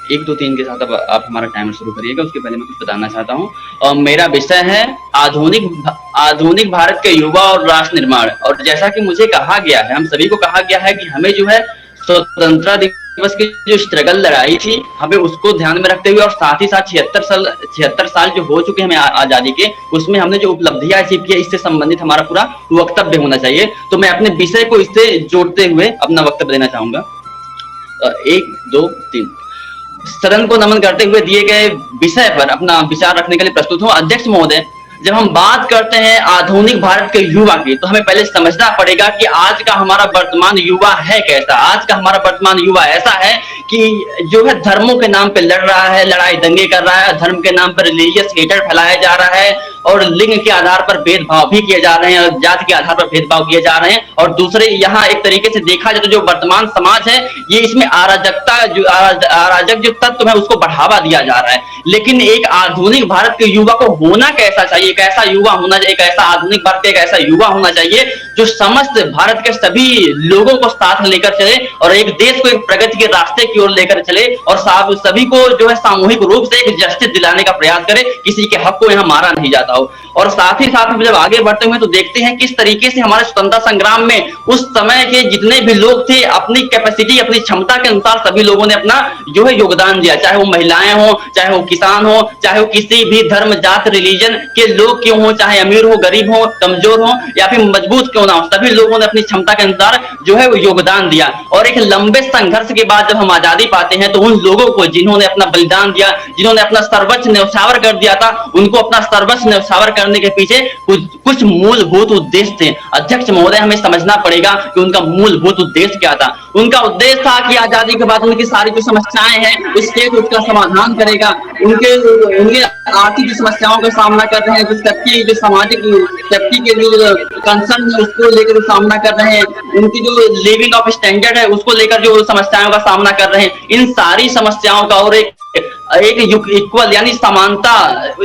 1, 2, 3 के साथ अब आप हमारा टाइमर शुरू करिएगा। उसके पहले मैं कुछ बताना चाहता हूँ और मेरा विषय है आधुनिक भारत के युवा और राष्ट्र निर्माण। और जैसा कि मुझे कहा गया है, हम सभी को कहा गया है कि हमें जो है स्वतंत्रता दिवस की जो स्ट्रगल लड़ाई थी, हमें उसको ध्यान में रखते हुए और साथ ही साथ 76 साल जो हो चुके हैं हमें आजादी के, उसमें हमने जो उपलब्धियां अचीव की है, इससे संबंधित हमारा पूरा वक्तव्य होना चाहिए। तो मैं अपने विषय को इससे जोड़ते हुए अपना वक्तव्य देना चाहूंगा। 1, 2, 3 सदन को नमन करते हुए दिए गए विषय पर अपना विचार रखने के लिए प्रस्तुत हूँ। अध्यक्ष महोदय, जब हम बात करते हैं आधुनिक भारत के युवा की, तो हमें पहले समझना पड़ेगा कि आज का हमारा वर्तमान युवा है कैसा। आज का हमारा वर्तमान युवा ऐसा है कि जो है धर्मों के नाम पे लड़ रहा है, लड़ाई दंगे कर रहा है, धर्म के नाम पर रिलीजियस हेटर फैलाया जा रहा है और लिंग के आधार पर भेदभाव भी किए जा रहे हैं और जाति के आधार पर भेदभाव किए जा रहे हैं। और दूसरे यहाँ एक तरीके से देखा जाए तो जो वर्तमान समाज है, ये इसमें अराजक जो तत्व है उसको बढ़ावा दिया जा रहा है। लेकिन एक आधुनिक भारत के युवा को होना कैसा चाहिए, एक ऐसा युवा होना चाहिए, एक ऐसा आधुनिक भारत का एक ऐसा युवा होना चाहिए जो समस्त भारत के सभी लोगों को साथ लेकर चले और एक देश को एक प्रगति के रास्ते की ओर लेकर चले और सभी को जो है सामूहिक रूप से एक जस्टिस दिलाने का प्रयास करे, किसी के हक को यहाँ मारा नहीं जाता हो। और साथ ही साथ जब आगे बढ़ते हुए तो देखते हैं किस तरीके से हमारे स्वतंत्रता संग्राम में उस समय के जितने भी लोग थे, अपनी कैपेसिटी, अपनी क्षमता के अनुसार सभी लोगों ने अपना जो है योगदान दिया, चाहे वो महिलाएं हो, चाहे वो किसान हो, चाहे वो किसी भी धर्म, जात, रिलीजन के लोग क्यों हो, चाहे अमीर हो, गरीब हो, कमजोर हो या फिर मजबूत क्यों ना हो, सभी लोगों ने अपनी क्षमता के अनुसार जो है वो योगदान दिया। और एक लंबे संघर्ष के बाद जब हम आजादी पाते हैं तो उन लोगों को जिन्होंने अपना बलिदान दिया, जिन्होंने अपना सर्वस्व न्यौछावर कर दिया था, उनको अपना सर्वस्व न्यौछावर करने के पीछे कुछ मूलभूत उद्देश्य थे। अध्यक्ष महोदय, हमें समझना पड़ेगा कि उनका मूलभूत उद्देश्य क्या था। उनका उद्देश्य था कि आजादी के बाद उनकी सारी जो समस्याएं हैं उसका समाधान करेगा। उनके आर्थिक समस्याओं का सामना कर रहे हैं, जो सामाजिक सेफ्टी के लिए जो कंसर्न है उसको लेकर सामना कर रहे हैं, उनकी जो लिविंग ऑफ स्टैंडर्ड है उसको लेकर जो समस्याओं का सामना कर रहे हैं, इन सारी समस्याओं का और एक इक्वल यानी समानता,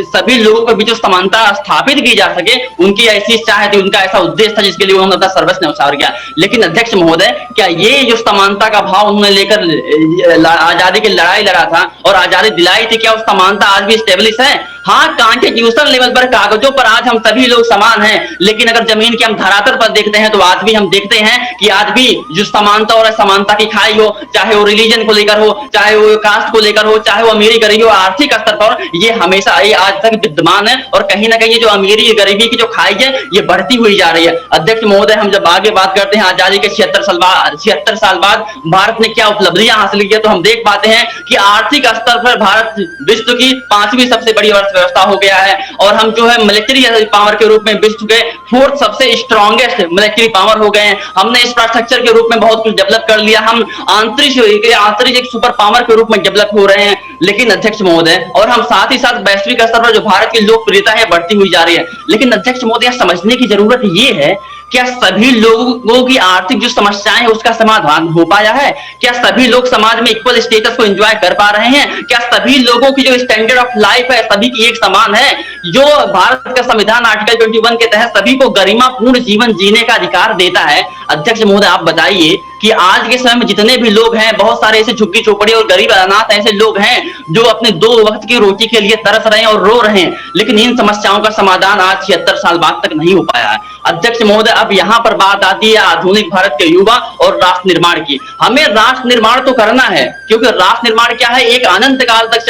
सभी लोगों के बीच जो समानता स्थापित की जा सके, उनकी ऐसी चाह थी, उनका ऐसा उद्देश्य था जिसके लिए उन्होंने अपना सर्वस्व न्यौछावर किया। लेकिन अध्यक्ष महोदय, क्या ये जो समानता का भाव उन्होंने लेकर आजादी की लड़ाई लड़ा था और आजादी दिलाई थी, क्या उस समानता आज भी स्टेब्लिश है? हाँ, कॉन्स्टिट्यूशन लेवल पर, कागजों पर आज हम सभी लोग समान हैं, लेकिन अगर जमीन के हम धरातल पर देखते हैं तो आज भी हम देखते हैं कि आज भी जो समानता और असमानता की खाई हो, चाहे वो रिलीजन को लेकर हो, चाहे वो कास्ट को लेकर हो, चाहे वो अमीरी गरीबी हो, आर्थिक स्तर पर ये हमेशा ये आज तक विद्यमान है और कहीं ना कहीं जो अमीरी गरीबी की जो खाई है ये बढ़ती हुई जा रही है। अध्यक्ष महोदय, हम जब आगे बात करते हैं आजादी के 76 साल बाद भारत ने क्या उपलब्धियां हासिल की, तो हम देख पाते हैं कि आर्थिक स्तर पर भारत विश्व की 5वीं सबसे बड़ी अर्थव्यवस्था हो गया है और हम जो है मिलिट्री पावर के रूप में विश्व के 4th सबसे स्ट्रॉन्गेस्ट मिलिट्री पावर हो गए हैं। हमने इंफ्रास्ट्रक्चर के रूप में बहुत कुछ डेवलप कर लिया, हम आंतरिक एक सुपर पावर के रूप में डेवलप हो रहे हैं। लेकिन अध्यक्ष महोदय, और हम साथ ही साथ वैश्विक स्तर पर जो भारत की लोकप्रियता है बढ़ती हुई जा रही है। लेकिन अध्यक्ष महोदय, समझने की जरूरत ये है, क्या सभी लोगों की आर्थिक जो समस्याएं हैं उसका समाधान हो पाया है? क्या सभी लोग समाज में इक्वल स्टेटस को एंजॉय कर पा रहे हैं? क्या सभी लोगों की जो स्टैंडर्ड ऑफ लाइफ है सभी की एक समान है? जो भारत का संविधान आर्टिकल 21 के तहत सभी को गरिमापूर्ण जीवन जीने का अधिकार देता है। अध्यक्ष महोदय, आप बताइए कि आज के समय में जितने भी लोग हैं, बहुत सारे ऐसे झुग्गी झोपड़ी और गरीब अनाथ ऐसे लोग हैं जो अपने 2 वक्त की रोटी के लिए तरस रहे हैं और रो रहे हैं, लेकिन इन समस्याओं का समाधान आज 76 साल बाद तक नहीं हो पाया है। अध्यक्ष महोदय, अब यहाँ पर बात आती है आधुनिक भारत के युवा और राष्ट्र निर्माण की। हमें राष्ट्र निर्माण तो करना है, क्योंकि राष्ट्र निर्माण क्या है, एक अनंत काल तक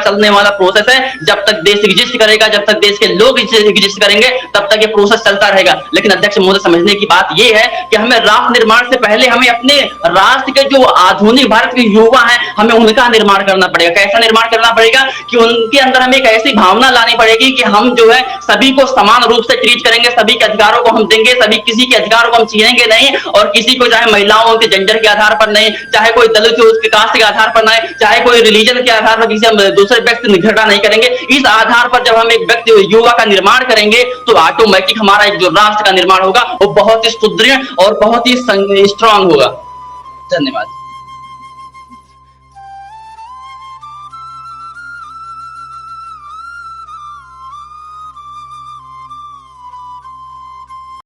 चलने वाला प्रोसेस है। जब तक देश एग्जिस्ट करेगा, जब तक देश के लोग एग्जिस्ट करेंगे, तब तक ये प्रोसेस चलता रहेगा। लेकिन अध्यक्ष महोदय, समझने की बात ये है कि हमें राष्ट्र निर्माण से पहले हमें अपने राष्ट्र के जो आधुनिक भारत के युवा हैं, हमें उनका निर्माण करना पड़ेगा। कैसा निर्माण करना पड़ेगा कि उनके अंदर हमें एक ऐसी भावना लानी पड़ेगी कि हम जो है सभी को समान रूप से ट्रीट करेंगे, सभी के अधिकारों को हम देंगे, सभी किसी के अधिकारों को हम छीनेंगे नहीं, और किसी को चाहे महिलाओं के जेंडर के आधार पर नहीं, चाहे कोई दलित हो उसके कास्ट के आधार पर नहीं, चाहे कोई रिलीजन के आधार पर किसी हम दूसरे व्यक्ति से झगड़ा नहीं करेंगे। इस आधार पर जब हम एक व्यक्ति युवा का निर्माण करेंगे तो ऑटोमेटिक हमारा एक जो राष्ट्र का निर्माण होगा वो बहुत ही सुदृढ़ और बहुत ही स्ट्रांग होगा। धन्यवाद।